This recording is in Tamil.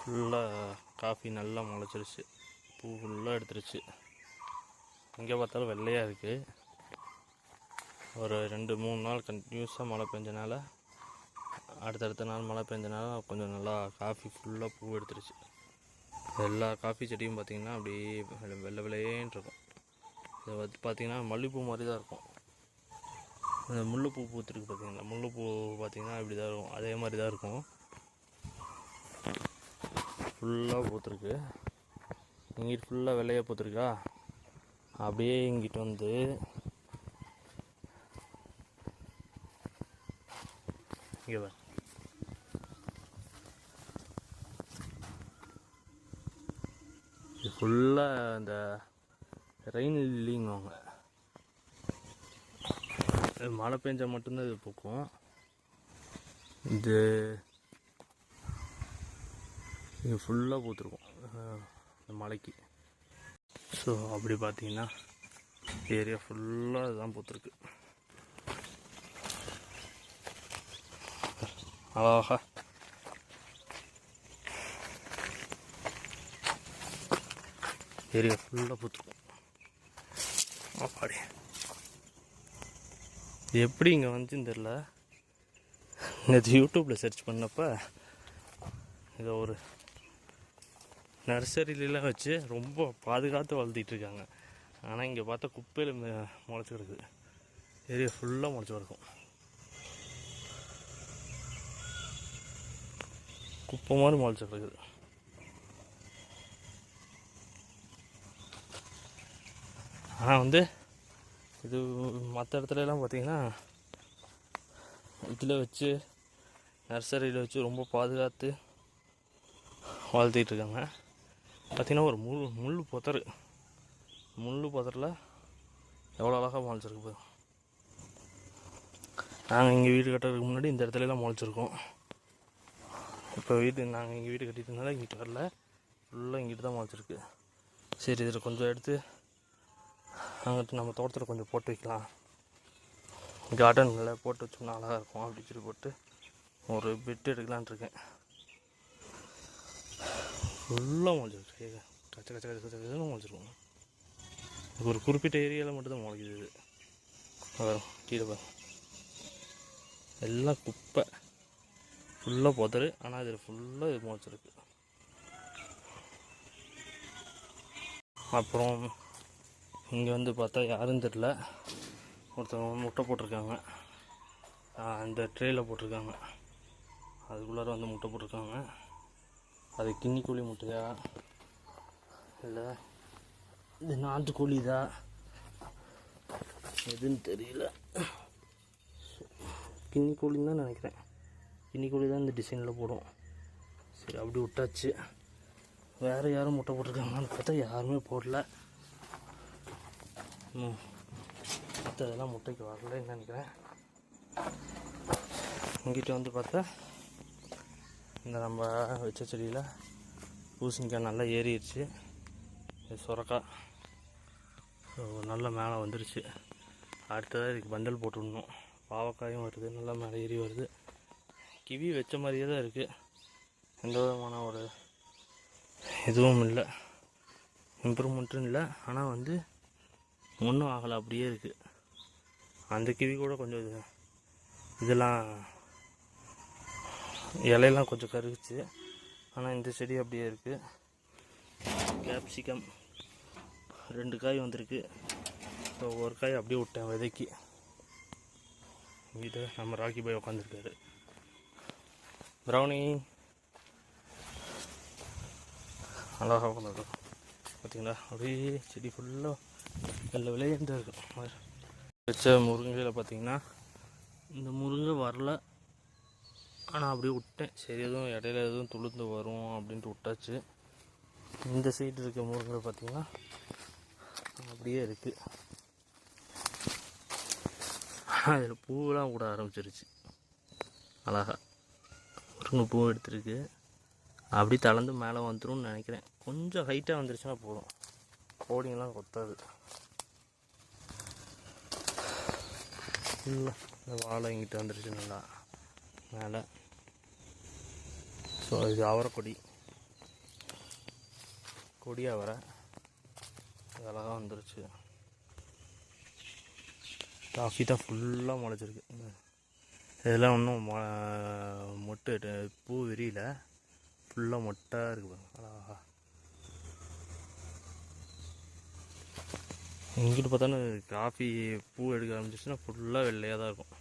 ஃபுல்லாக காஃபி நல்லா முளைச்சிருச்சு, பூ ஃபுல்லாக எடுத்துருச்சு. எங்கே பார்த்தாலும் வெள்ளையாக இருக்குது. ஒரு 2-3 நாள் கண்டினியூஸாக மழை பெஞ்சனால, அடுத்தடுத்த நாள் மழை பெஞ்சனால கொஞ்சம் நல்லா காஃபி ஃபுல்லாக பூ எடுத்துருச்சு. எல்லா காஃபி செடியும் பார்த்திங்கன்னா அப்படியே வெள்ளை வெள்ளையேன்னு இருக்கும். இதை வந்து பார்த்திங்கன்னா மல்லிகைப்பூ மாதிரி தான் இருக்கும். இந்த முல்லைப்பூ பூத்துருக்கு பார்த்திங்கன்னா, முல்லைப்பூ பார்த்திங்கன்னா இப்படி தான் இருக்கும், அதே மாதிரி தான் இருக்கும். ஃபுல்லாக பூத்துருக்கு. இங்கிட்டு ஃபுல்லாக வெள்ளையாக பூத்துருக்கா. அப்படியே இங்கிட்டு வந்து இங்கே இது ஃபுல்லாக இந்த ரெயின் லில்லிங்குவாங்க. மழை பெஞ்சால் மட்டும்தான் இது பூக்கும். இது ஃபுல்லாக பூத்துருக்கும் இந்த மலைக்கு. ஸோ அப்படி பார்த்தீங்கன்னா ஏரியா ஃபுல்லாக இதுதான் பூத்துருக்கு. அழகா ஏரியா ஃபுல்லாக பூத்துருக்கும். அப்பாடி எப்படி இங்கே வந்துச்சுன்னு தெரில. நேற்று யூடியூப்பில் சர்ச் பண்ணப்போ இதை ஒரு நர்சரியிலாம் வச்சு ரொம்ப பாதுகாத்து வளர்த்திட்ருக்காங்க. ஆனால் இங்கே பார்த்தா குப்பையில் முளைச்சி கிடக்குது. ஏரியா ஃபுல்லாக முளைச்சி கிடக்கும். குப்பை மாதிரி முளைச்சி கிடக்குது. ஆனால் வந்து இது மற்ற இடத்துலலாம் பார்த்திங்கன்னா இதில் வச்சு நர்சரியில் வச்சு ரொம்ப பாதுகாத்து வளர்த்திட்ருக்காங்க. பார்த்திங்கன்னா ஒரு முள் புதரில் எவ்வளோ அழகாக முளைச்சிருக்கு போய். நாங்கள் இங்கே வீடு கட்டுறதுக்கு முன்னாடி இந்த இடத்துலலாம் முளைச்சிருக்கோம். இப்போ நாங்கள் இங்கே வீடு கட்டிட்டதுனால இங்கிட்டு வரல, ஃபுல்லாக இங்கிட்டு தான் முளைச்சிருக்கு. சரி, இதில் கொஞ்சம் எடுத்து அங்கிட்டு நம்ம தோட்டத்தில் கொஞ்சம் போட்டு வைக்கலாம், கார்டனில் போட்டு வச்சோம்னா அழகாக இருக்கும் அப்படின்னு சொல்லி போட்டு ஒரு பெட் எடுக்கலான் இருக்கேன். ஃபுல்லாக முளைச்சிருக்கு, கச்ச கச்ச கச்ச கச்சன்னு முளைச்சிருக்கும். ஒரு குறிப்பிட்ட ஏரியாவில் மட்டும்தான் முளைக்குது. இது வரும் கீழே பாருங்க, எல்லாம் குப்பை ஃபுல்லாக புதரு. ஆனால் இதில் ஃபுல்லாக இது முளைச்சிருக்கு. அப்புறம் இங்கே வந்து பார்த்தா யாரும் தெரில, ஒருத்தவங்க முட்டை போட்டிருக்காங்க. அந்த ட்ரேயில் போட்டிருக்காங்க, அதுக்குள்ளார வந்து முட்டை போட்டிருக்காங்க. அது கின்னிக்கோழி முட்டையா இல்லை இது நாட்டுக்கோழி தான் எதுன்னு தெரியல. கின்னிக்கோழின்னு தான் நினைக்கிறேன். கின்னிக்கோழி தான் இந்த டிசைனில் போடும். சரி, அப்படி விட்டாச்சு. வேறு யாரும் முட்டை போட்டிருக்காங்கன்னு பார்த்தா யாருமே போடல. மற்றதெல்லாம் முட்டைக்கு வரலன்னு நினைக்கிறேன். இங்கிட்ட வந்து பார்த்தா இந்த நம்ம வச்ச செடியில் பூசணிக்காய் நல்லா ஏறிடுச்சு. இது சுரக்காய் நல்லா மேலே வந்துருச்சு. அடுத்ததாக இதுக்கு பந்தல் போட்டு விடணும். பாவக்காயும் வருது, நல்லா மேலே ஏறி வருது. கிவி வச்ச மாதிரியே தான் இருக்குது, எந்த விதமான ஒரு எதுவும் இல்லை, இம்ப்ரூவ்மெண்ட்டும் இல்லை. ஆனால் வந்து ஒன்றும் ஆகலை, அப்படியே இருக்குது. அந்த கிவி கூட கொஞ்சம் இதெல்லாம் இலையெல்லாம் கொஞ்சம் கருகுச்சு. ஆனால் இந்த செடி அப்படியே இருக்குது. கேப்சிகம் 2 காய் வந்திருக்கு. ஸோ ஒரு காய் அப்படியே விட்டேன் விதைக்கு. இது நம்ம ராக்கி பாய் உட்காந்துருக்காரு. ப்ரௌனி அழகாக உட்காந்துருக்கோம் பார்த்தீங்களா. அப்படியே செடி ஃபுல்லாக வெள்ளை விளையாண்டு இருக்கும். வச்ச முருங்கையில் பார்த்திங்கன்னா இந்த முருங்கை வரல, ஆனால் அப்படியே விட்டேன். சரி, எதுவும் இடையில எதுவும் துளுந்து வரும் அப்படின்ட்டு விட்டாச்சு. இந்த சைடு இருக்க முருங்கை பார்த்திங்கன்னா அப்படியே இருக்குது. ஆனால் அதில் பூவெல்லாம் கூட ஆரம்பிச்சிருச்சு. அழகா முருங்கை பூ எடுத்துருக்கு. அப்படி தளர்ந்து மேலே வந்துடும் நினைக்கிறேன். கொஞ்சம் ஹைட்டாக வந்துருச்சுன்னா போதும், கோடிங்கெல்லாம் கொத்தாது. இல்லை, இந்த வாழை இங்கிட்ட வந்துருச்சு நல்லா மேலே. ஸோ இது அவரைக்கொடி. கொடியாக வர அழகாக வந்துருச்சு. காஃபி தான் ஃபுல்லாக முளைச்சிருக்கு. இதெல்லாம் ஒன்றும் மொட்டு பூ விரியல, ஃபுல்லாக மொட்டாக இருக்குது பாருங்க. அழகா இங்கிட்டு பார்த்தாலும் காஃபி பூ எடுக்க ஆரம்பிச்சிச்சுன்னா ஃபுல்லாக வெள்ளையாக தான் இருக்கும்.